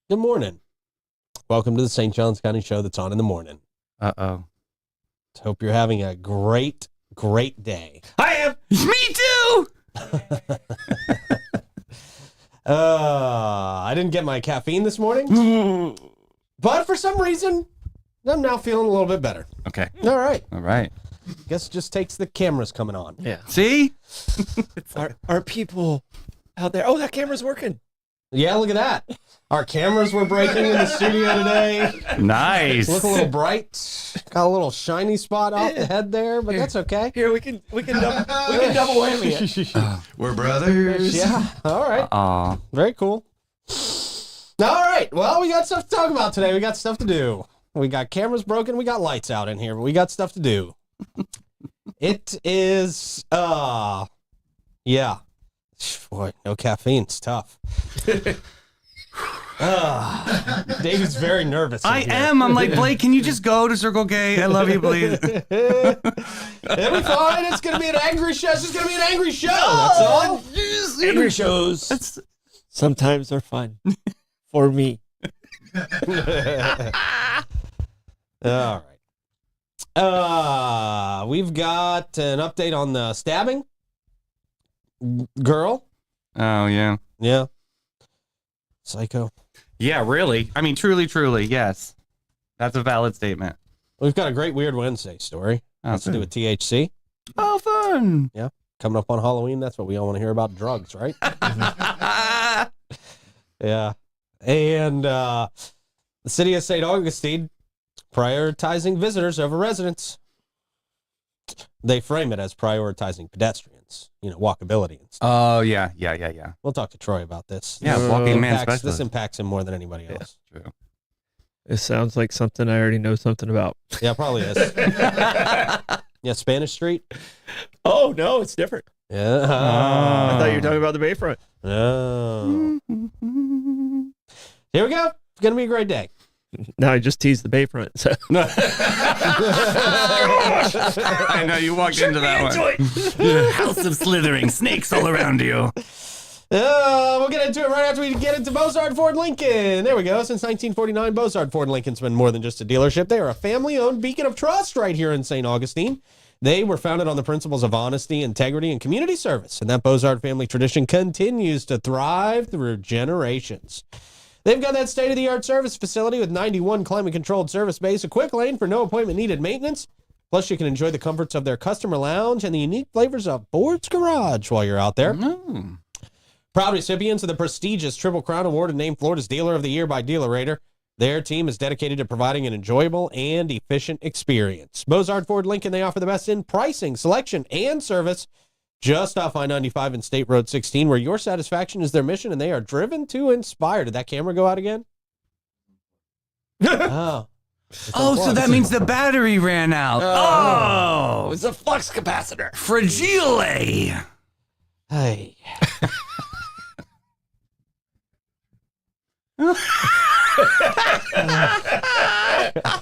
Good morning. Welcome to the St. Johns County Show that's on in the morning. Uh-oh. Hope you're having a great day. I am. Me too. I didn't get my caffeine this morning, but for some reason, I'm now feeling a little bit better. Okay. All right. Guess it just takes the cameras coming on. Yeah. See? Are people out there? Oh, that camera's working. Yeah, look at that. Our cameras were breaking in the studio today. Nice. Look a little bright. Got a little shiny spot off the head there, but that's okay. Here we can double whammy it. We're brothers. Yeah. All right. Aw. Very cool. All right. Well, we got stuff to talk about today. We got stuff to do. We got cameras broken. We got lights out in here, but we got stuff to do. It is, yeah. Boy, no caffeine. It's tough. David's very nervous. I am. I'm like, Blake, can you just go to Circle K? I love you, please. It'll be fine. It's going to be an angry show. It's just going to be an angry show. That's all. Angry shows. Sometimes they're fun. For me. All right. We've got an update on the stabbing. Girl. Oh, yeah. Yeah. Psycho. Yeah, really. I mean, truly, yes. That's a valid statement. We've got a great Weird Wednesday story. Has to do with THC. Oh, fun. Yeah. Coming up on Halloween. That's what we all want to hear about, drugs, right? Yeah. And the city of St. Augustine prioritizing visitors over residents. They frame it as prioritizing pedestrians, walkability and stuff. Oh, yeah. We'll talk to Troy about this. Yeah, walking man This specialist. impacts him more than anybody else. True. It sounds like something I already know something about. Yeah, probably is. Yeah, Spanish Street. Oh, no, it's different. Yeah. I thought you were talking about the Bayfront. No. Here we go. It's going to be a great day. No, I just teased the Bayfront. So. I know, you walked into that one. House of slithering, snakes all around you. We'll get into it right after we get into Bozard Ford Lincoln. There we go. Since 1949, Bozard Ford Lincoln's been more than just a dealership. They are a family-owned beacon of trust right here in St. Augustine. They were founded on the principles of honesty, integrity, and community service, and that Bozard family tradition continues to thrive through generations. They've got that state-of-the-art service facility with 91 climate-controlled service bays, a quick lane for no appointment-needed maintenance. Plus, you can enjoy the comforts of their customer lounge and the unique flavors of Ford's Garage while you're out there. Proud recipients of the prestigious Triple Crown Award and named Florida's Dealer of the Year by Dealerator. Their team is dedicated to providing an enjoyable and efficient experience. Bozard Ford Lincoln, they offer the best in pricing, selection, and service just off I-95 and State Road 16, where your satisfaction is their mission, and they are driven to inspire. Did that camera go out again? Oh. So that means the battery ran out. Oh. It's a flux capacitor. Fragile. Hey.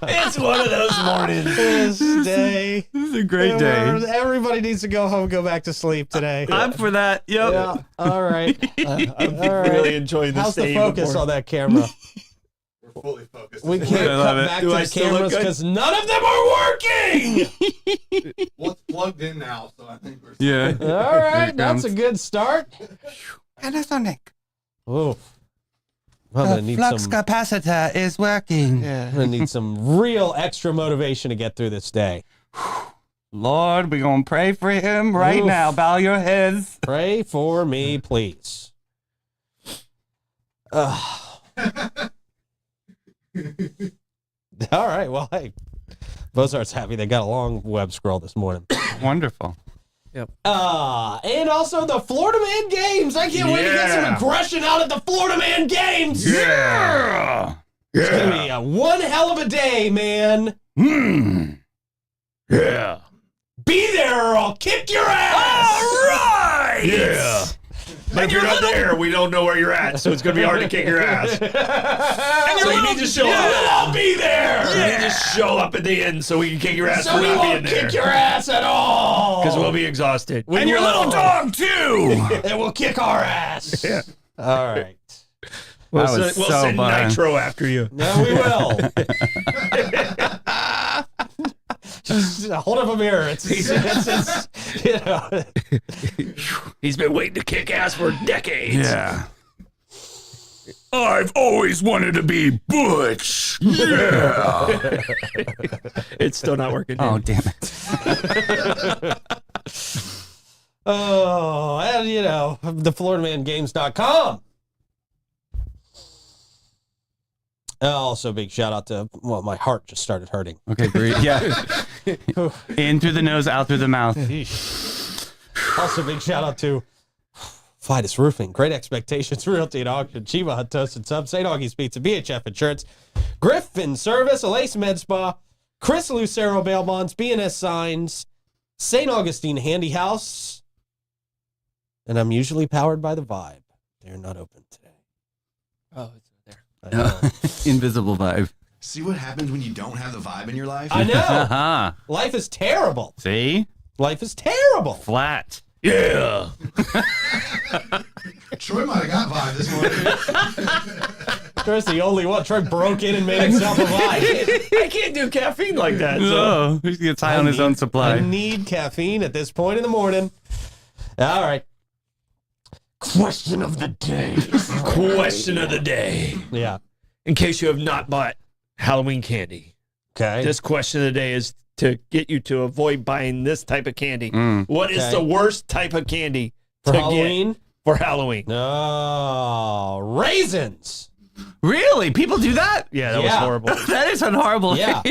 It's one of those mornings. This day. This is a great day. Everybody needs to go home and go back to sleep today. I'm for that. Yep. Yeah. All right. I'm All right. really enjoying this. How's the focus on that camera? We're fully focused. We can't I love cut it. back Do to I the still look cameras good? because none of them are working. Well, it's plugged in now, so I think we're. Yeah. All right. That's a good start. Panasonic. Oof. I'm going to need some... capacitor is working. I'm going to need some real extra motivation to get through this day. Lord, we're going to pray for him right Oof. now. Bow your heads. Pray for me, please. All right. Well, hey, Bozart's happy they got a long web scroll this morning. Wonderful. And also the Florida Man Games. I can't wait to get some aggression out at the Florida Man Games. Yeah. It's going to be a one hell of a day, man. Yeah. Be there or I'll kick your ass. All right. Yeah. But if you're not there, we don't know where you're at, so it's going to be hard to kick your ass. So you need to show up. I'll be there. You need to show up at the end so we can kick your ass So for we not being won't there. kick your ass at all. Because we'll be exhausted. We And your will. little dog, too. And we'll kick our ass. Yeah. All right. We'll I was send, we'll so send bummed. Nitro after you. No, we will. Just hold up a mirror. It's you know. He's been waiting to kick ass for decades. Yeah. I've always wanted to be Butch. Yeah. It's still not working. Oh, damn it. Oh, and you know, the FloridaManGames.com. Also, big shout out to, well, my heart just started hurting. Okay, great. Yeah. In through the nose, out through the mouth. Also, big shout out to Fidus Roofing, Great Expectations, Realty and Auction, Chiva Hut Toasted Sub, St. Augie's Pizza, BHF Insurance, Griffin Service, Alace Med Spa, Chris Lucero Bail Bonds, BNS Signs, St. Augustine Handy House, and I'm usually powered by the Vibe. They're not open today. Oh, it's there. I know. Invisible vibe. See what happens when you don't have the vibe in your life? I know. Uh-huh. Life is terrible. See? Life is terrible. Flat. Yeah. Troy might have got vibe this morning. Troy's the only one. Troy broke in and made himself a Vibe. I can't do caffeine like that. So. Oh, he gets high on his own supply. I need caffeine at this point in the morning. All right. Question of the day. Question of the day. Yeah. In case you have not bought Halloween candy, Okay. this question of the day is to get you to avoid buying this type of candy. What is Okay. the worst type of candy for to Halloween? get for Halloween? No. Raisins. Really? People do that? Yeah, that was Yeah. horrible. That is horrible. Yeah.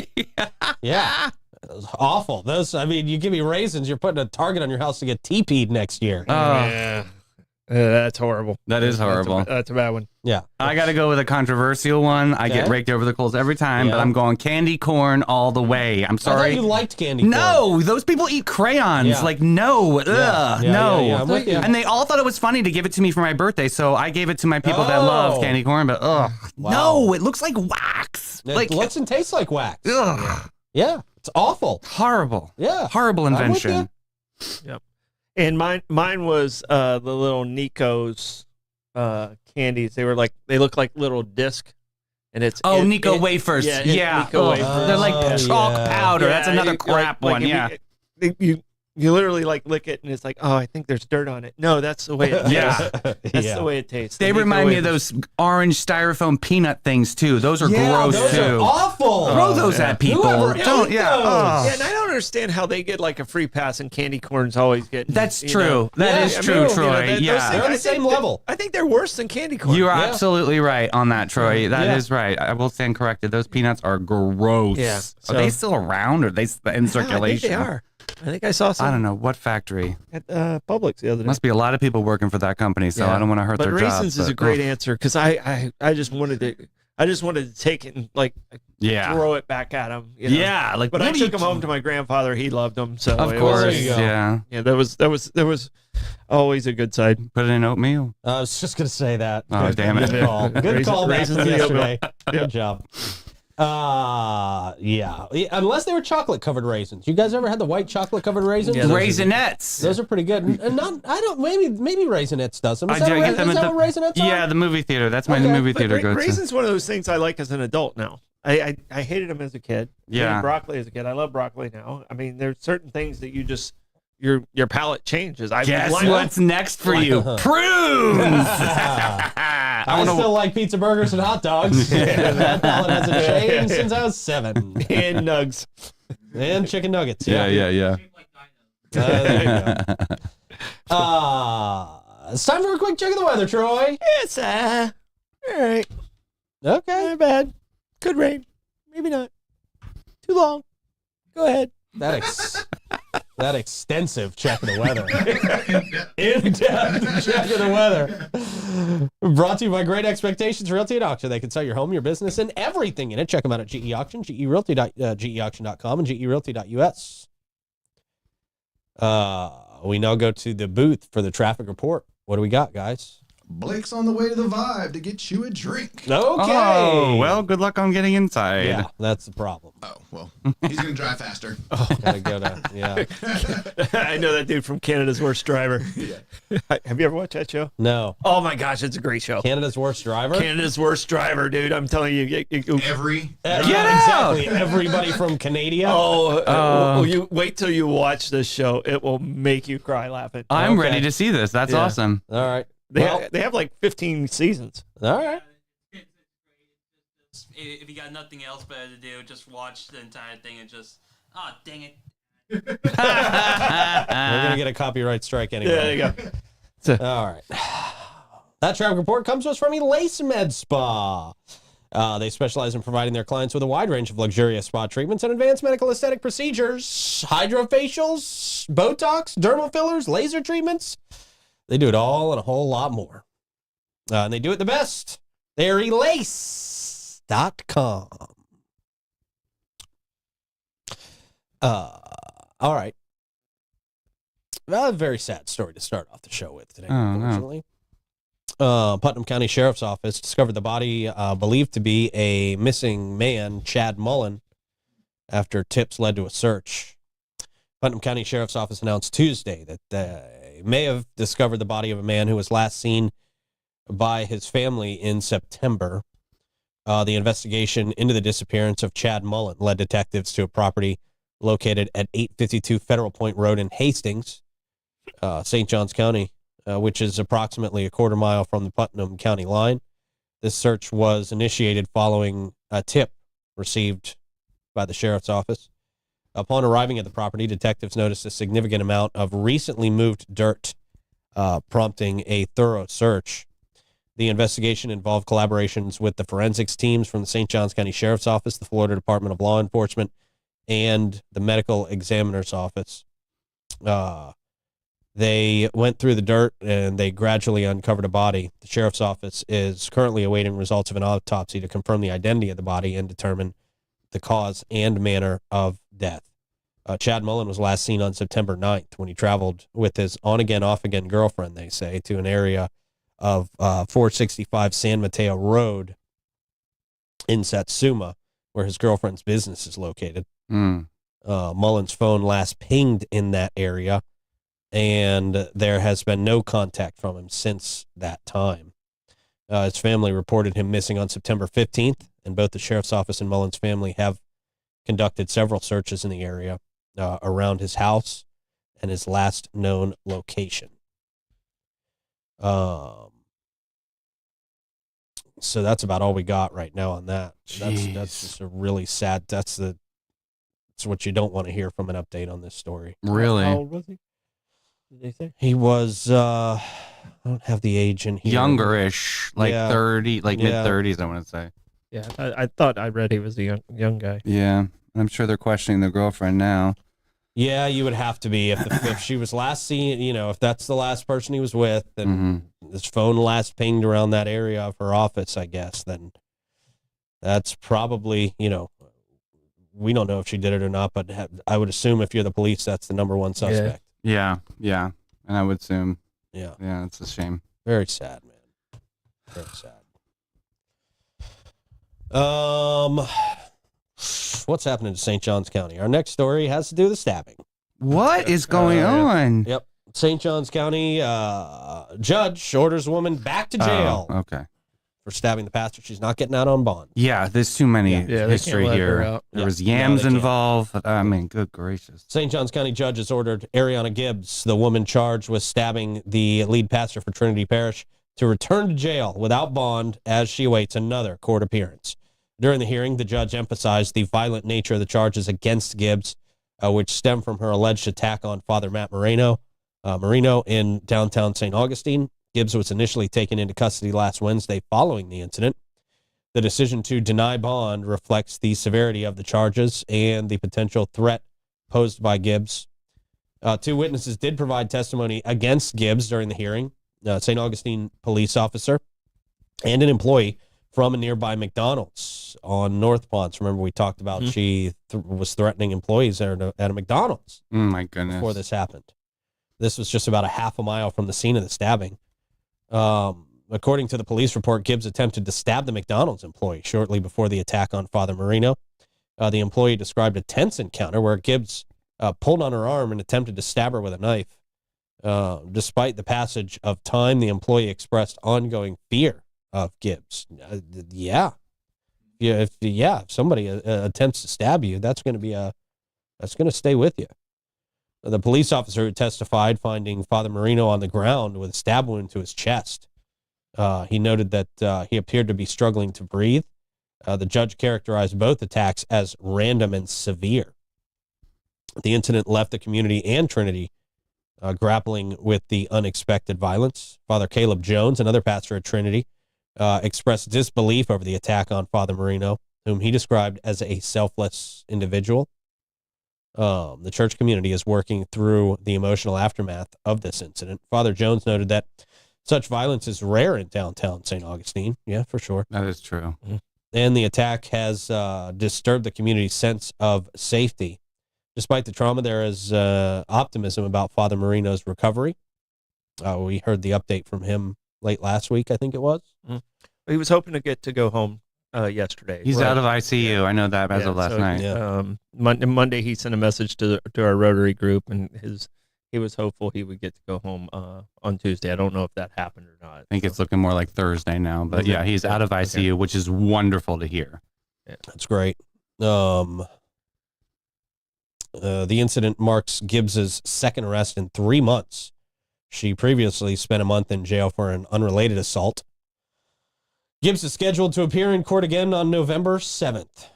Yeah. That was awful. Those, I mean, you give me raisins, you're putting a target on your house to get TP'd next year. Yeah. That's horrible. That is horrible. That's a bad one. Yeah. I got to go with a controversial one. I get Okay. raked over the coals every time, but Yeah. I'm going candy corn all the way. I'm I thought sorry. you liked candy corn. No, those people eat crayons. Yeah. Like, no. Ugh, Yeah, no. yeah, I'm with you. And they all thought it was funny to give it to me for my birthday, so I gave it to my people that love Oh. candy corn, but ugh. Wow. No, it looks like wax. It Like, looks and tastes like wax. ugh. Yeah. It's awful. Horrible. Yeah. Horrible I'm with invention. And mine was the little Nico's candies. They look like little disc, and it's Oh, Nico wafers. Yeah, Yeah. Nico Ugh. wafers. They're like Oh, chalk yeah. powder. That's Yeah, another you- crap like one. if Yeah. You literally like lick it, and it's like, oh, I think there's dirt on it. No, that's the way it tastes. Yeah. That's the way it tastes. They The Nico remind me of wafers. those orange styrofoam peanut things too. Those are Yeah, gross those too. are awful. Throw those at people. Whoever Don't. ate Yeah. those? ugh. Yeah, and I don't understand how they get like a free pass and candy corn's always getting. That's you true. know. That Yeah, is I true, mean, you know, Troy. those Yeah. They're on the I same think level. I think they're worse than candy corn. You are Yeah. absolutely right on that, Troy. That is Yeah. right. I will stand corrected. Those peanuts are gross. Yeah, Are so- they still around or are they in Yeah, I think circulation? they are. I think I saw some I don't know. What factory? at Publix the other day. Must be a lot of people working for that company, so Yeah. I don't want to hurt But their raisins jobs. is a but, great ugh. answer because I just wanted to take it and like Yeah. throw it back at him. You know? Yeah. Like, But what I do you took him home to my grandfather. He loved them. So Of it course. was, There you go. Yeah. yeah, there was always a good side. Put it in oatmeal. I was just going to say that. Oh, damn it. Good call. Good call back Raisins from in the oatmeal. yesterday. Good job. Yeah. Unless they were chocolate covered raisins. You guys ever had the white chocolate covered raisins? Yeah, those are good. Raisinets. Those are pretty good. And not, I don't, maybe Raisinets does them. Is that, do what, get them is at that the- what Raisinets are? Yeah, the movie theater. That's my Okay. movie But theater go-to. raisins one of those things I like as an adult now. I hated them as a kid. I hated Yeah. broccoli as a kid. I love broccoli now. I mean, there's certain things that you just your palate changes. Guess like- what's next for you? Prunes. I wanna- still like pizza, burgers, and hot dogs. That palate hasn't changed since I was 7. and nugs. And chicken nuggets. yeah. There you go. It's time for a quick check of the weather, Troy. It's all right. Okay. Not bad. Could rain. Maybe not. Too long. Go ahead. That extensive check of the weather. In-depth check of the weather. Brought to you by Great Expectations Realty and Auction. They can sell your home, your business, and everything in it. Check them out at GE Auction, geauction.com, and gerealty.us. We now go to the booth for the traffic report. What do we got, guys? Blake's on the way to the Vibe to get you a drink. Okay. Oh, well, good luck on getting inside. Yeah, that's the problem. Oh, well, he's going to drive faster. Gotta go to, yeah. I know that dude from Canada's Worst Driver. Have you ever watched that show? No. Oh my gosh, it's a great show. Canada's Worst Driver? Canada's Worst Driver, dude. I'm telling you. Every Yeah, out! exactly. Everybody from Canada. Oh, you wait till you watch this show. It will make you cry laughing. I'm Okay. ready to see this. That's Yeah. awesome. All right. They have like 15 seasons. All right. If you got nothing else better to do, just watch the entire thing and just, dang it. We're going to get a copyright strike anyway. Yeah, there you go. All right. That traffic report comes to us from Elace Med Spa. They specialize in providing their clients with a wide range of luxurious spa treatments and advanced medical aesthetic procedures, hydrofacials, Botox, dermal fillers, laser treatments. They do it all and a whole lot more. And they do it the best. They're Elace.com. All right. Well, a very sad story to start off the show with today, Oh, no. unfortunately. Putnam County Sheriff's Office discovered the body believed to be a missing man, Chad Mullen, after tips led to a search. Putnam County Sheriff's Office announced Tuesday that they may have discovered the body of a man who was last seen by his family in September. The investigation into the disappearance of Chad Mullen led detectives to a property located at 852 Federal Point Road in Hastings, St. Johns County, which is approximately a quarter mile from the Putnam County line. This search was initiated following a tip received by the sheriff's office. Upon arriving at the property, detectives noticed a significant amount of recently moved dirt, prompting a thorough search. The investigation involved collaborations with the forensics teams from the St. Johns County Sheriff's Office, the Florida Department of Law Enforcement, and the Medical Examiner's Office. They went through the dirt and they gradually uncovered a body. The Sheriff's Office is currently awaiting results of an autopsy to confirm the identity of the body and determine the cause and manner of death. Chad Mullen was last seen on September 9th when he traveled with his on-again, off-again girlfriend, they say, to an area of 465 San Mateo Road in Satsuma, where his girlfriend's business is located. Mullen's phone last pinged in that area, and there has been no contact from him since that time. His family reported him missing on September 15th, and both the sheriff's office and Mullen's family have conducted several searches in the area around his house and his last known location. So that's about all we got right now on that. That's just a really sad. That's what you don't want to hear from an update on this story. Really? How old was he? Did they say? He was I don't have the age in here. Youngerish, like Yeah. 30, like Yeah. mid-30s, I want to say. Yeah, I thought I read he was a young guy. Yeah. I'm sure they're questioning their girlfriend now. Yeah, you would have to be if she was last seen. If that's the last person he was with, and his phone last pinged around that area of her office, I guess. Then that's probably we don't know if she did it or not, but I would assume if you're the police, that's the number one suspect. Yeah. And I would assume. Yeah. Yeah, it's a shame. Very sad, man. Very sad. What's happening to St. Johns County? Our next story has to do with the stabbing. What is going on? Yep. St. Johns County judge orders a woman back to jail Oh, okay. for stabbing the pastor. She's not getting out on bond. Yeah, there's too many they can't history let her here. out. There Yeah. was No, yams they can't. involved. I mean, good gracious. St. Johns County judge has ordered Ariana Gibbs, the woman charged with stabbing the lead pastor for Trinity Parish, to return to jail without bond as she awaits another court appearance. During the hearing, the judge emphasized the violent nature of the charges against Gibbs, which stem from her alleged attack on Father Matt Marino in downtown St. Augustine. Gibbs was initially taken into custody last Wednesday following the incident. The decision to deny bond reflects the severity of the charges and the potential threat posed by Gibbs. Two witnesses did provide testimony against Gibbs during the hearing. St. Augustine police officer and an employee from a nearby McDonald's on North Ponce. Remember, we talked about she was threatening employees at a McDonald's Oh, my goodness. before this happened. This was just about a half a mile from the scene of the stabbing. According to the police report, Gibbs attempted to stab the McDonald's employee shortly before the attack on Father Marino. The employee described a tense encounter where Gibbs pulled on her arm and attempted to stab her with a knife. Despite the passage of time, the employee expressed ongoing fear of Gibbs. If somebody attempts to stab you, that's going to stay with you. The police officer who testified, finding Father Marino on the ground with a stab wound to his chest. He noted that he appeared to be struggling to breathe. The judge characterized both attacks as random and severe. The incident left the community and Trinity grappling with the unexpected violence. Father Caleb Jones, another pastor at Trinity, expressed disbelief over the attack on Father Marino, whom he described as a selfless individual. The church community is working through the emotional aftermath of this incident. Father Jones noted that such violence is rare in downtown St. Augustine. Yeah, for sure. That is true. And the attack has disturbed the community's sense of safety. Despite the trauma, there is optimism about Father Marino's recovery. We heard the update from him late last week, I think it was. He was hoping to get to go home yesterday. He's out of ICU. I know that as of last night. Yeah. Monday he sent a message to our Rotary group, and he was hopeful he would get to go home on Tuesday. I don't know if that happened or not. I think it's looking more like Thursday now, but yeah, he's out of ICU, which is wonderful to hear. Yeah. That's great. The incident marks Gibbs's second arrest in 3 months. She previously spent a month in jail for an unrelated assault. Gibbs is scheduled to appear in court again on November 7th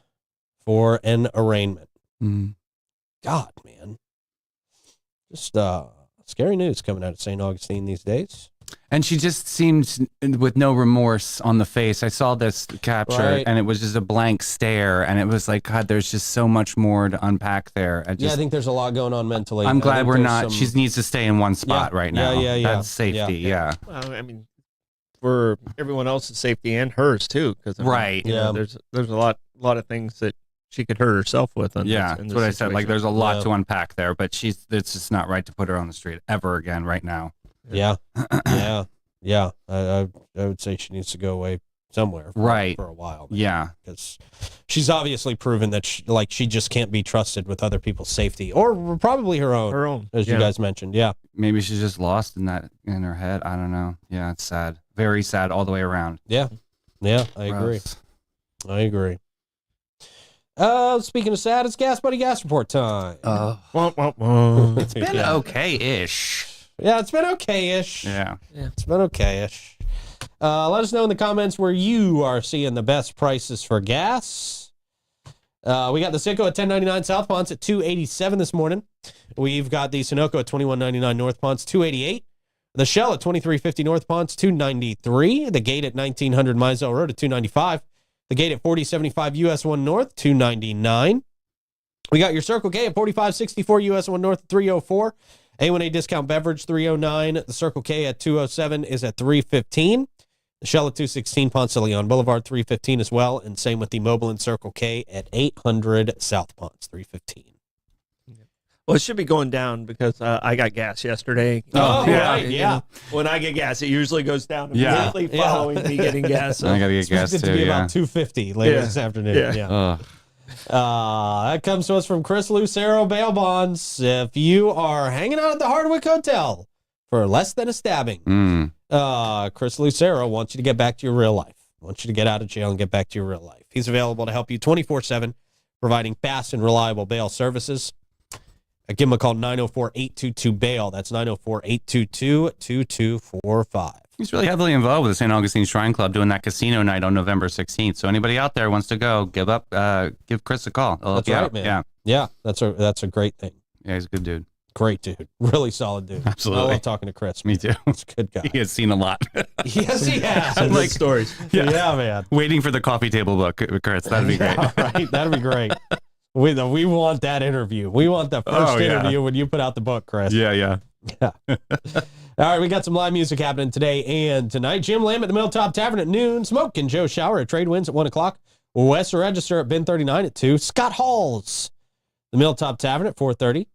for an arraignment. God, man. Just scary news coming out of St. Augustine these days. And she just seems with no remorse on the face. I saw this capture, Right. and it was just a blank stare, and it was like, God, there's just so much more to unpack there. I think there's a lot going on mentally. I'm glad we're there's not. She needs to stay in one spot right now. Yeah. That's safety. Yeah. Well, I mean, for everyone else's safety and hers too, because Right. there's a lot of things that she could hurt herself with. That's what I said. Like, there's a lot to unpack there, but it's just not right to put her on the street ever again right now. Yeah. I would say she needs to go away somewhere for a while. Yeah. Because she's obviously proven that she just can't be trusted with other people's safety, or probably her own, as you guys mentioned. Yeah. Maybe she's just lost in her head. I don't know. Yeah, it's sad. Very sad all the way around. Yeah, I agree. Speaking of sad, it's Gas Buddy Gas Report time. It's been okay-ish. Yeah, it's been okay-ish. Yeah. It's been okay-ish. Let us know in the comments where you are seeing the best prices for gas. We got the Citgo at $10.99 South Ponce at $2.87 this morning. We've got the Sunoco at $21.99 North Ponce, $2.88. The Shell at $23.50 North Ponce, $2.93. The Gate at 1900 Mizell Road at $2.95. The Gate at 4075 US 1 North, $2.99. We got your Circle K at 4564 US 1 North, $3.04. A1A discount beverage, $3.09. The Circle K at 207 is at $3.15. The Shell at 216 Ponce de Leon Boulevard, $3.15 as well. And same with the Mobile and Circle K at 800 South Ponce, $3.15. Well, it should be going down because I got gas yesterday. Yeah. When I get gas, it usually goes down Yeah. immediately following me getting gas. So. I gotta get gas Expected too. to be Yeah. about $2.50 later this afternoon. Yeah. That comes to us from Chris Lucero Bail Bonds. If you are hanging out at the Hardwick Hotel for less than a stabbing, Chris Lucero wants you to get back to your real life. Wants you to get out of jail and get back to your real life. He's available to help you 24/7, providing fast and reliable bail services. Give him a call, 904-822-BAIL. That's 904-822-2245. He's really heavily involved with the St. Augustine Shrine Club doing that casino night on November 16th. So anybody out there wants to go, give Chris a call. He'll help That's you right, out. man. Yeah, that's a great thing. Yeah, he's a good dude. Great dude. Really solid dude. Absolutely. I love talking to Chris. Me too. He's a good guy. He has seen a lot. Yes, he has. Some good stories. Yeah, man. Waiting for the coffee table book, Chris. That'd be great. Yeah, right. That'd be great. We want that interview. We want the first interview when you put out the book, Chris. Yeah. All right, we got some live music happening today and tonight. Jim Lamb at the Milltop Tavern at noon. Smoke and Joe Shower at Trade Winds at 1 o'clock. West Register at Ben 39 at 2. Scott Halls, the Milltop Tavern at 4:30.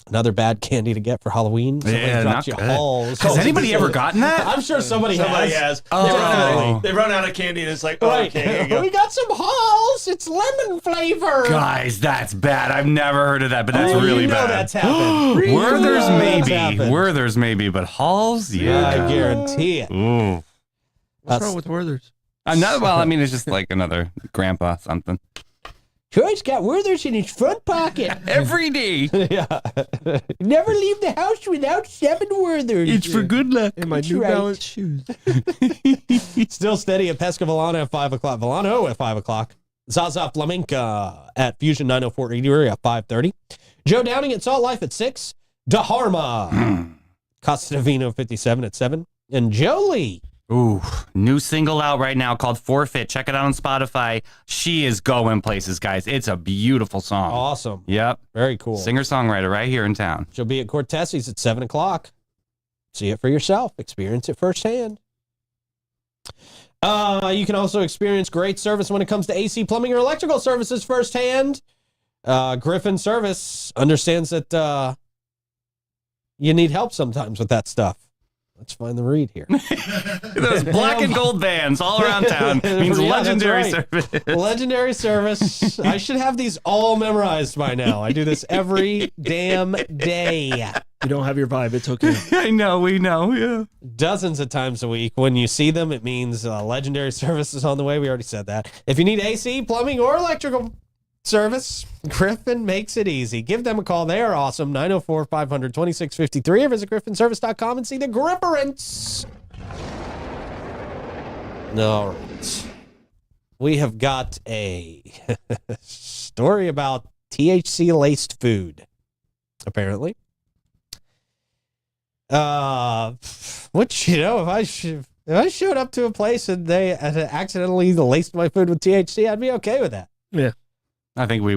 Another bad candy to get for Halloween. Somebody Yeah, dropped not you good. Halls. Has anybody ever gotten that? I'm sure somebody has. Oh. They run out of candy and it's like, oh, Right. okay, here you go. We got some Halls. It's lemon flavor. Guys, that's bad. I've never heard of that, but that's Oh, really you know bad. that's happened. Werther's That's happened. maybe. Werther's maybe, but Halls, yeah. I guarantee it. Ooh. What's wrong with Werther's? Well, I mean, it's just like another grandpa something. Troy's got Werther's in his front pocket. Every day. Yeah. Never leave the house without 7 Werther's. good luck. In my That's New right. Balance shoes. Still steady at Pesca Volano at 5 o'clock. Volano at 5 o'clock. Zaza Flamenca at Fusion 904 Eatery at 5:30. Joe Downing at Salt Life at 6. DeHarma. Costa Vino 57 at 7. And Jolie. Ooh, new single out right now called Forfeit. Check it out on Spotify. She is going places, guys. It's a beautiful song. Awesome. Yep. Very cool. Singer-songwriter right here in town. She'll be at Cortesi's at 7 o'clock. See it for yourself. Experience it firsthand. You can also experience great service when it comes to AC plumbing or electrical services firsthand. Griffin Service understands that you need help sometimes with that stuff. Let's find the read here. Those black and gold vans all around town means Yeah, that's legendary right. service. Legendary service. I should have these all memorized by now. I do this every damn day. You don't have your vibe. It's okay. I know, we know, yeah. Dozens of times a week. When you see them, it means legendary service is on the way. We already said that. If you need AC, plumbing, or electrical service, Griffin makes it easy. Give them a call. They are awesome. 904-500-2653 or visit griffinservice.com and see the Gripperants. All right. We have got a story about THC-laced food, apparently. Which, you know, if I showed up to a place and they had accidentally laced my food with THC, I'd be okay with that. Yeah. I think we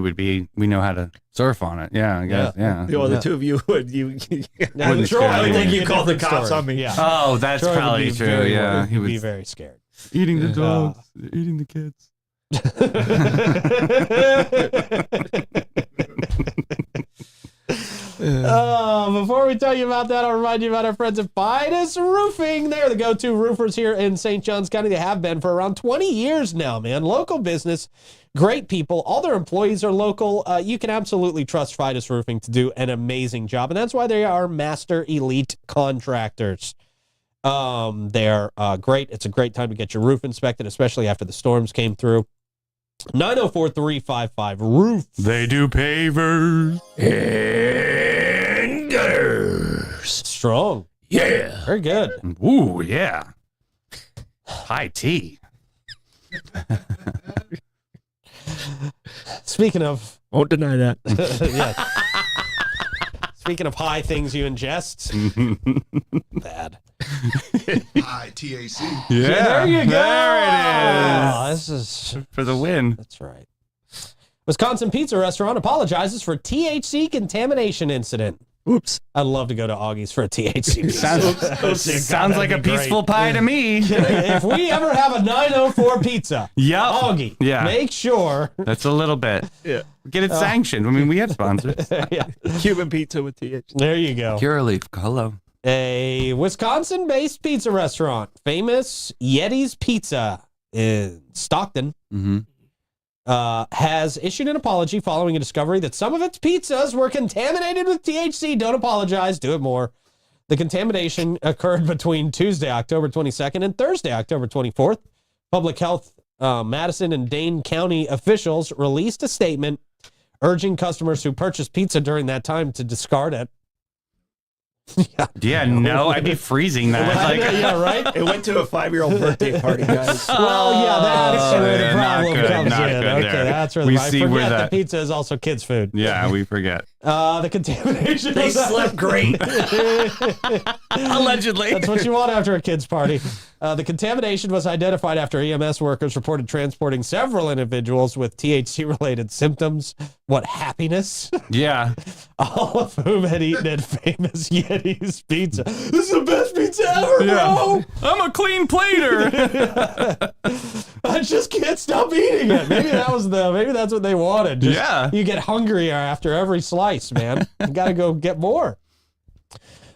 know how to surf on it. Yeah, I guess, yeah. The two of you would. Now, Wouldn't Troy, scare I me. think You you called the different cops story. on me. Yeah. Oh, that's Troy would probably be true, very yeah. worried. He He'd be was very scared. eating the Yeah. dogs, eating the kids. Before we tell you about that, I'll remind you about our friends at Fidus Roofing. They're the go-to roofers here in St. Johns County. They have been for around 20 years now, man. Local business, great people. All their employees are local. You can absolutely trust Fidus Roofing to do an amazing job, and that's why they are master elite contractors. They're great. It's a great time to get your roof inspected, especially after the storms came through. 904-355-ROOF. They do pavers. And gutters. Strong. Yeah. Very good. Ooh, yeah. High tea. Speaking of Won't deny that. yeah. Speaking of high things you ingest, bad. Hi, TAC. Yeah, there you go. There Oh, this is it is. For the win. that's right. Wisconsin Pizza Restaurant apologizes for THC contamination incident. Oops. I'd love to go to Augie's for a THC pizza. Sounds like a peaceful pie to me. If we ever have a 904 pizza, Yep. Augie, Yeah. make sure. That's a little bit. Yeah. Get it sanctioned. I mean, we have sponsors. Yeah, Cuban pizza with THC. there you go. Curaleaf. Hello. A Wisconsin-based pizza restaurant, famous Yeti's Pizza in Stockton, Mm-hmm. has issued an apology following a discovery that some of its pizzas were contaminated with THC. Don't apologize. Do it more. The contamination occurred between Tuesday, October 22nd, and Thursday, October 24th. Public Health Madison and Dane County officials released a statement urging customers who purchased pizza during that time to discard it. Yeah, no, I'd be freezing that. Like, Yeah, right? It went to a 5-year-old birthday party, guys. Well, yeah, that's where the yeah, not problem good, comes not in. good Okay, there. that's where We I see forget where that that- pizza is also kids' food. yeah, we forget. The contamination. They was- slept great. Allegedly. That's what you want after a kids' party. The contamination was identified after EMS workers reported transporting several individuals with THC-related symptoms what, happiness? Yeah. All of whom had eaten at famous Yeti's pizza. This is the best pizza ever, bro! I'm a clean plater. I just can't stop eating it. Maybe that's what they wanted. Just, Yeah. You get hungrier after every slice, man. You gotta go get more.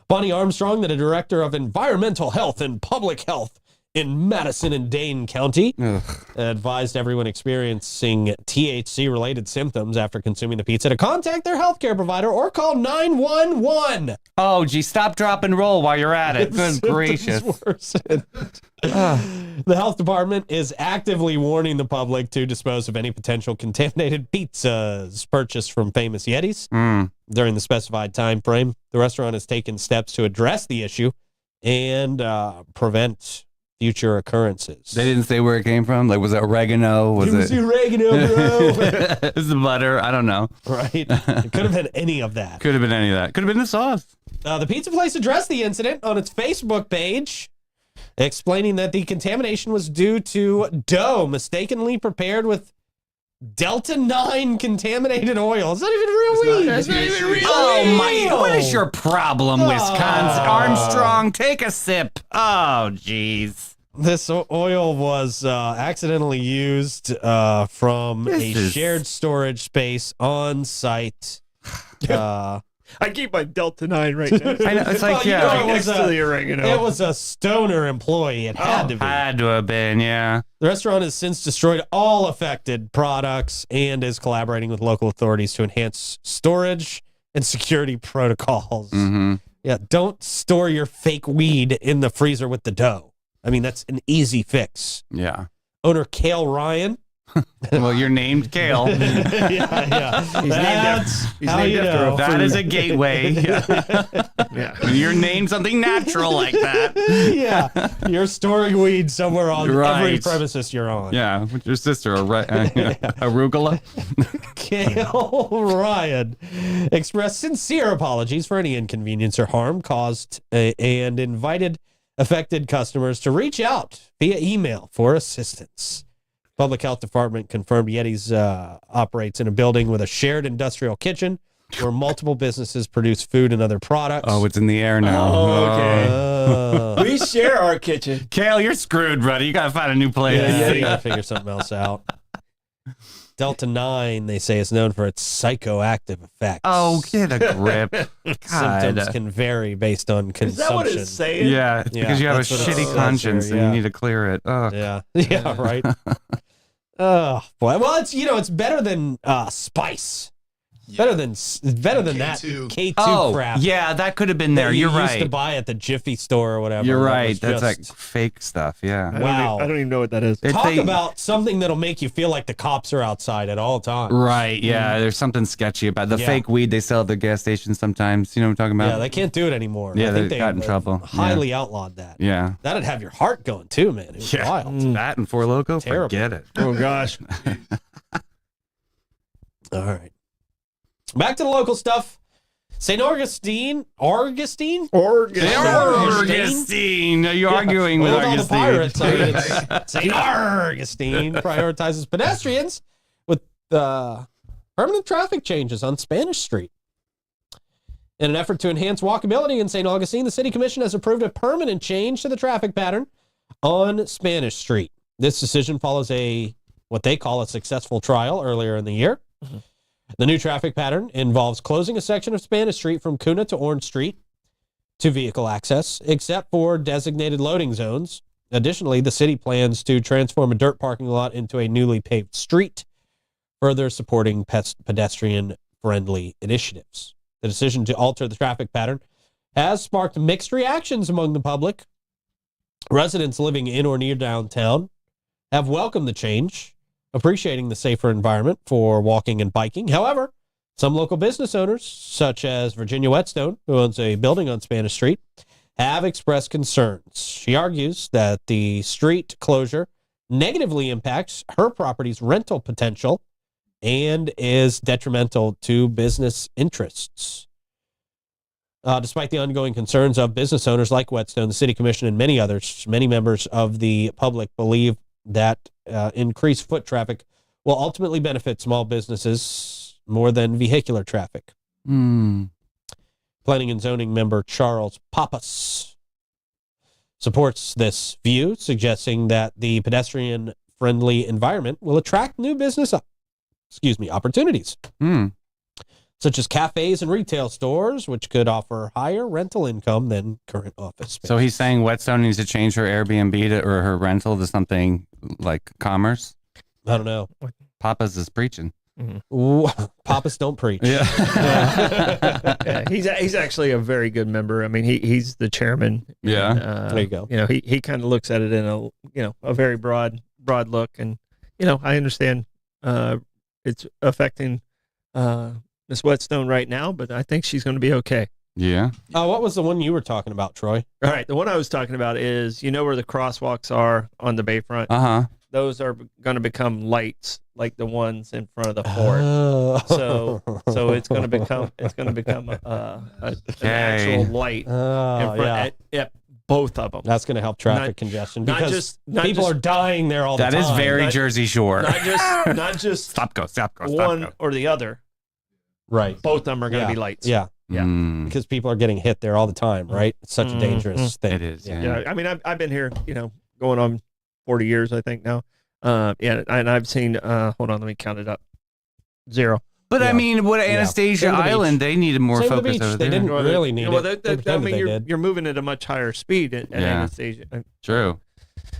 Bonnie Armstrong, the director of environmental health and public health in Madison and Dane County, advised everyone experiencing THC-related symptoms after consuming the pizza to contact their healthcare provider or call 911. Oh, gee, stop, drop, and roll while you're at it. Good Symptoms gracious. worsen. The health department is actively warning the public to dispose of any potential contaminated pizzas purchased from famous Yetis. During the specified time frame, the restaurant has taken steps to address the issue and prevent future occurrences. They didn't say where it came from? Like, was it oregano? Was It was it? the oregano, bro. Is the butter? I don't know. Right? It could have been any of that. Could have been any of that. Could have been the sauce. The pizza place addressed the incident on its Facebook page, explaining that the contamination was due to dough mistakenly prepared with Delta 9 contaminated oil. It's not even real weed. It's not even real Oh, my. What is your problem, Wisconsin? Oh. Armstrong, take a sip. Oh, jeez. This oil was accidentally used from shared storage space on site. I keep my Delta 9 right there. I know, it's like, Well, you yeah. know, Right it next was to the oregano. It was a stoner employee. It had to be. Had to have been, yeah. The restaurant has since destroyed all affected products and is collaborating with local authorities to enhance storage and security protocols. Mm-hmm. Yeah, don't store your fake weed in the freezer with the dough. I mean, that's an easy fix. Yeah. Owner Cale Ryan. Well, you're named Kale. yeah. That's He's how named you after know. a That is a gateway. Yeah. When you're named something natural like that. Yeah, you're storing weed somewhere on every Right. premises you're on. Yeah, with your sister, arugula. Cale Ryan expressed sincere apologies for any inconvenience or harm caused and invited affected customers to reach out via email for assistance. Public Health Department confirmed Yeti's operates in a building with a shared industrial kitchen where multiple businesses produce food and other products. Oh, it's in the air now. Oh, okay. We share our kitchen. Kale, you're screwed, buddy. You got to find a new place. Yeah, you gotta figure something else out. Delta 9, they say, is known for its psychoactive effects. Oh, get a grip. Symptoms God. can vary based on Is consumption. that what it's saying? Yeah, it's Yeah, because you have a that's what it shitty says conscience here, and yeah. you need to clear it. Oh, Yeah. Yeah, right. Oh, boy. Well, it's better than spice. Better than that K2. K2 oh crap. yeah, that could have been there. that you You're used to right. buy at the Jiffy store or whatever. You're that right. was That's like just- fake stuff. Yeah. Wow. I don't even know what that is. If Talk they- about something that'll make you feel like the cops are outside at all times. Right. Yeah. There's something sketchy about the Yeah. fake weed they sell at the gas station sometimes. You know what I'm talking about? Yeah, they can't do it anymore. Yeah, I think they got in trouble. Highly outlawed that. Yeah. That'd have your heart going too, man. It was Yeah. wild. That and Four Loko, Terrible. forget it. Oh, gosh. All right. Back to the local stuff. St. Augustine? Oregon. Augustine. Are you arguing with all the Augustine? pirates. I mean, it's St. Augustine prioritizes pedestrians with permanent traffic changes on Spanish Street. In an effort to enhance walkability in St. Augustine, the City Commission has approved a permanent change to the traffic pattern on Spanish Street. This decision follows what they call a successful trial earlier in the year. The new traffic pattern involves closing a section of Spanish Street from Cunha to Orange Street to vehicle access, except for designated loading zones. Additionally, the city plans to transform a dirt parking lot into a newly paved street, further supporting pedestrian-friendly initiatives. The decision to alter the traffic pattern has sparked mixed reactions among the public. Residents living in or near downtown have welcomed the change, appreciating the safer environment for walking and biking. However, some local business owners, such as Virginia Whetstone, who owns a building on Spanish Street, have expressed concerns. She argues that the street closure negatively impacts her property's rental potential and is detrimental to business interests. Despite the ongoing concerns of business owners like Whetstone, the City Commission, and many others, many members of the public believe that increased foot traffic will ultimately benefit small businesses, more than vehicular traffic. Hmm. Planning and zoning member Charles Pappas supports this view, suggesting that the pedestrian-friendly environment will attract new business opportunities, Hmm. such as cafes and retail stores, which could offer higher rental income than current office space. So he's saying Whetstone needs to change her Airbnb or her rental to something like commerce. I don't know. Papa's is preaching. Ooh, Pappas don't preach. Yeah, he's actually a very good member. I mean, he's the chairman. Yeah. There you go. You know, he kind of looks at it in a very broad look, and I understand it's affecting Miss Whetstone right now, but I think she's going to be okay. Yeah. What was the one you were talking about, Troy? All right, the one I was talking about is where the crosswalks are on the Bayfront. Uh-huh. Those are going to become lights like the ones in front of the fort. Oh. So it's going to become an actual light in Oh, front at both of them. That's going to help traffic Not- congestion not because just- not people just- are dying there all the That time. is very Not- Jersey Shore. Not just Stop, go. one or the other. right. Both of them are going to be lights. Yeah, Yeah. Mm, because people are getting hit there all the time, right? It's such a dangerous thing. it is. Yeah. Yeah, I mean, I've been here, going on 40 years, I think now. And I've seen. Hold on, let me count it up. 0. But Yeah. I mean, what Anastasia Same with the Island, beach. they needed more Same with the focus beach. over They there. didn't really need well, it. that, They I pretended mean, they did. you're moving at a much higher speed at Yeah. Anastasia. True.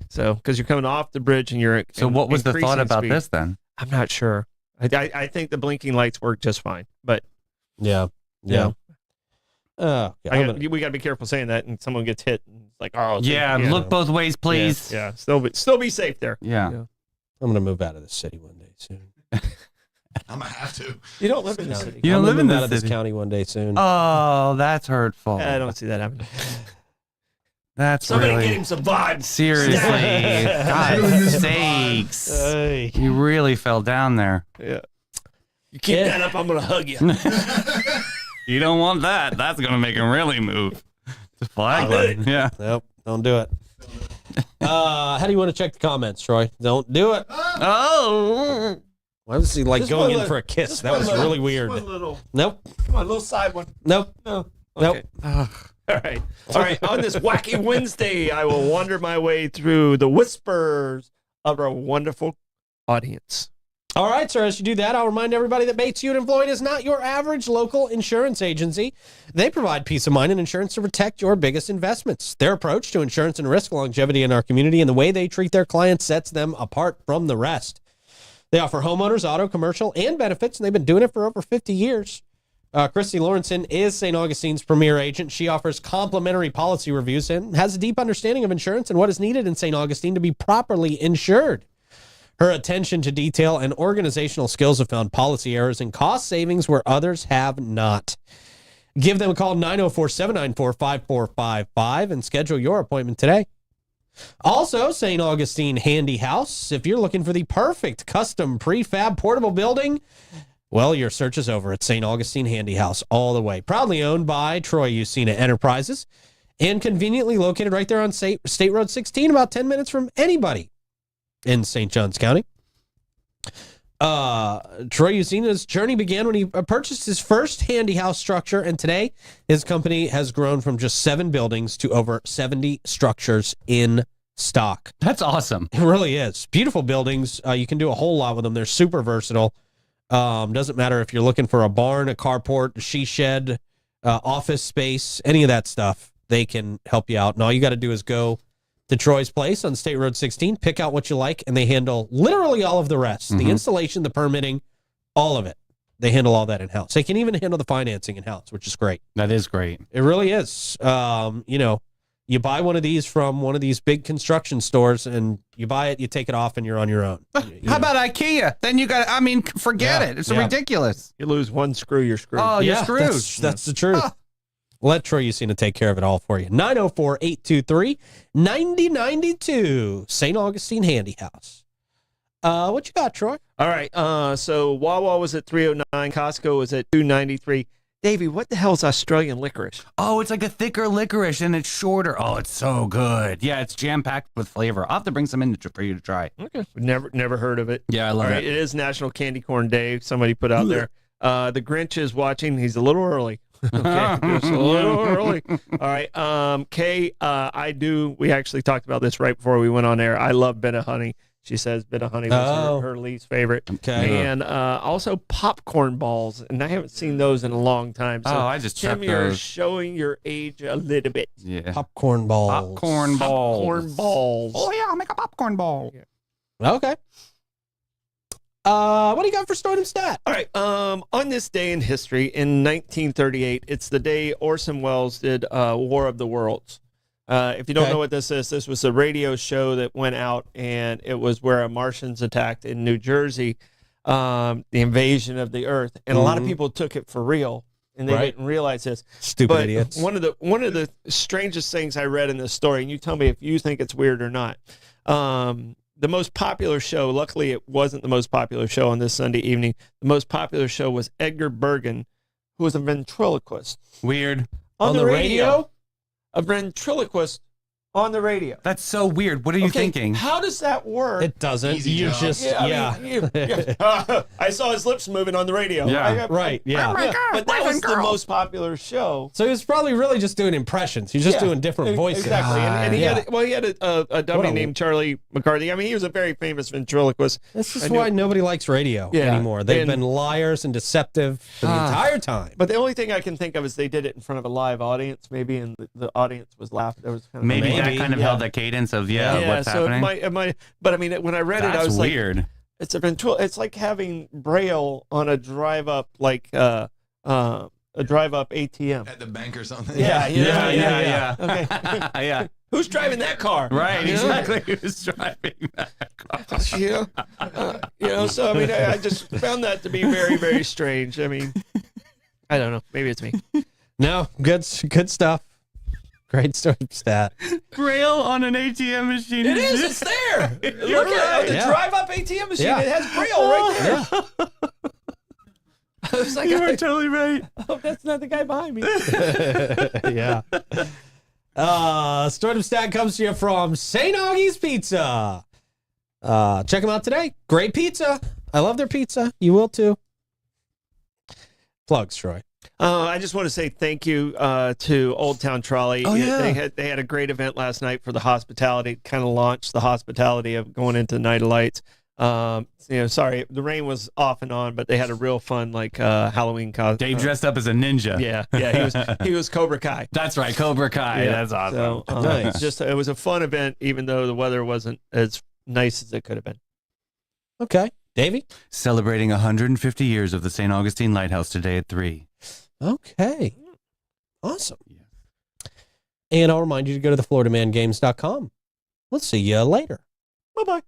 So, because you're coming off the bridge and you're. So what was the thought increasing about speed. this then? I'm not sure. I think the blinking lights work just fine, but Yeah, yeah. Yeah, we got to be careful saying that, and someone gets hit. And it's like, oh, Yeah, look both ways, please. Yeah, still be safe there. Yeah. Yeah. I'm going to move out of this city one day soon. I'm gonna have to. You don't live in the city. You don't I'm live gonna in move this out of this city. county one day soon. Oh, that's hurtful. I don't see that happening. That's Somebody really... get him some vibes. Seriously. God's sakes. Hey. You really fell down there. Yeah. You keep Yeah. that up, I'm gonna hug you. You don't want that. That's going to make him really move. The flag line. Yeah. Nope, don't do it. How do you want to check the comments, Troy? Don't do it. Oh. Why was he like Just going one in for a kiss? That was really weird. One little, Nope, come on, little side one. nope, No. nope. Okay. All right. On this wacky Wednesday, I will wander my way through the whispers of our wonderful audience. All right, sir. As you do that, I'll remind everybody that Bates Hewitt & Floyd is not your average local insurance agency. They provide peace of mind and insurance to protect your biggest investments. Their approach to insurance and risk longevity in our community and the way they treat their clients sets them apart from the rest. They offer homeowners, auto, commercial, and benefits, and they've been doing it for over 50 years. Christy Lawrenson is St. Augustine's premier agent. She offers complimentary policy reviews and has a deep understanding of insurance and what is needed in St. Augustine to be properly insured. Her attention to detail and organizational skills have found policy errors and cost savings where others have not. Give them a call, 904-794-5455, and schedule your appointment today. Also, St. Augustine Handy House. If you're looking for the perfect custom prefab portable building, well, your search is over at St. Augustine Handy House all the way. Proudly owned by Troy Usina Enterprises and conveniently located right there on State Road 16, about 10 minutes from anybody in St. Johns County. Troy Usina's journey began when he purchased his first handy house structure, and today his company has grown from just 7 buildings to over 70 structures in stock. That's awesome. It really is. Beautiful buildings. You can do a whole lot with them. They're super versatile. Doesn't matter if you're looking for a barn, a carport, a she shed, office space, any of that stuff. They can help you out. And all you got to do is go to Troy's place on State Road 16, pick out what you like, and they handle literally all of the rest. The installation, the permitting, all of it. They handle all that in-house. They can even handle the financing in-house, which is great. That is great. It really is. You buy one of these from one of these big construction stores, and you buy it, you take it off, and you're on your own. How about IKEA? Then you got, forget Yeah, it. It's yeah. ridiculous. You lose one screw, you're screwed. Oh, you're Yeah, screwed. That's the truth. Let Troy Usina take care of it all for you. 904-823-9092. St. Augustine Handy House. What you got, Troy? All right. So Wawa was at 309. Costco was at 293. Davey, what the hell is Australian licorice? Oh, it's like a thicker licorice and it's shorter. Oh, it's so good. Yeah, it's jam-packed with flavor. I'll have to bring some in for you to try. Okay. Never heard of it. Yeah, I All love right. it. It is National Candy Corn Day. Somebody put out there. The Grinch is watching. He's a little early. Okay, just a little early. All right. Kay, we actually talked about this right before we went on air. I love Bit of Honey. She says Bit of Honey was her least favorite. Okay. And also popcorn balls. And I haven't seen those in a long time. So I just Tim, checked you're those. showing your age a little bit. Yeah. Popcorn balls. Popcorn balls. Popcorn balls. Oh yeah, I'll make a popcorn ball. Okay. What do you got for Stardom Stat? All right. On this day in history, in 1938, it's the day Orson Welles did War of the Worlds. If you don't know what this was a radio show that went out, and it was where Martians attacked in New Jersey, the invasion of the Earth, and a lot of people took it for real, and they didn't realize this. Stupid But idiots. one of the strangest things I read in this story, and you tell me if you think it's weird or not. The most popular show, luckily it wasn't the most popular show on this Sunday evening. The most popular show was Edgar Bergen, who was a ventriloquist. Weird. On the radio? radio? A ventriloquist on the radio. That's so weird. What are you thinking? How does that work? It doesn't. Easy You job. just, I mean, I saw his lips moving on the radio. Yeah. Right, yeah. But that was the most popular show. So he was probably really just doing impressions. He was just doing different voices. Exactly. And he Yeah. had a dummy What a- named Charlie McCarthy. I mean, he was a very famous ventriloquist. This is I knew- why nobody likes radio Yeah. anymore. They've And- been liars and deceptive for the entire time. But the only thing I can think of is they did it in front of a live audience, maybe, and the audience was laughing. There was kind of Maybe that Maybe, kind of held the cadence of what's so happening. it might. But I mean, when I read it, I That's was like, weird. it's it's like having Braille on a drive up, like a drive up ATM. At the bank or something. Yeah. Okay. yeah. Who's driving that car? Right. You know? Exactly. Who's driving that car? So I mean, I just found that to be very, very strange. I mean, I don't know. Maybe it's me. No, good stuff. Great Stardom Stat. Braille on an ATM machine. It is. It's there. Look at it. The Yeah. drive up ATM machine. Yeah. It has Braille right there. I was like, You I are totally right. hope that's not the guy behind me. Yeah. Stardom Stat comes to you from St. Augie's Pizza. Check them out today. Great pizza. I love their pizza. You will too. Plugs, Troy. I just want to say thank you to Old Town Trolley. Oh, yeah. They had a great event last night for the hospitality. Kind of launched the hospitality of going into Night of Lights. Sorry, the rain was off and on, but they had a real fun Halloween costume. Dave dressed up as a ninja. Yeah, he was Cobra Kai. That's right, Cobra Kai. Yeah. That's awesome. So Nice. it was a fun event, even though the weather wasn't as nice as it could have been. Okay. Davey? Celebrating 150 years of the St. Augustine Lighthouse today at 3. Okay. Awesome. And I'll remind you to go to thefloridamанgames.com. We'll see you later. Bye bye.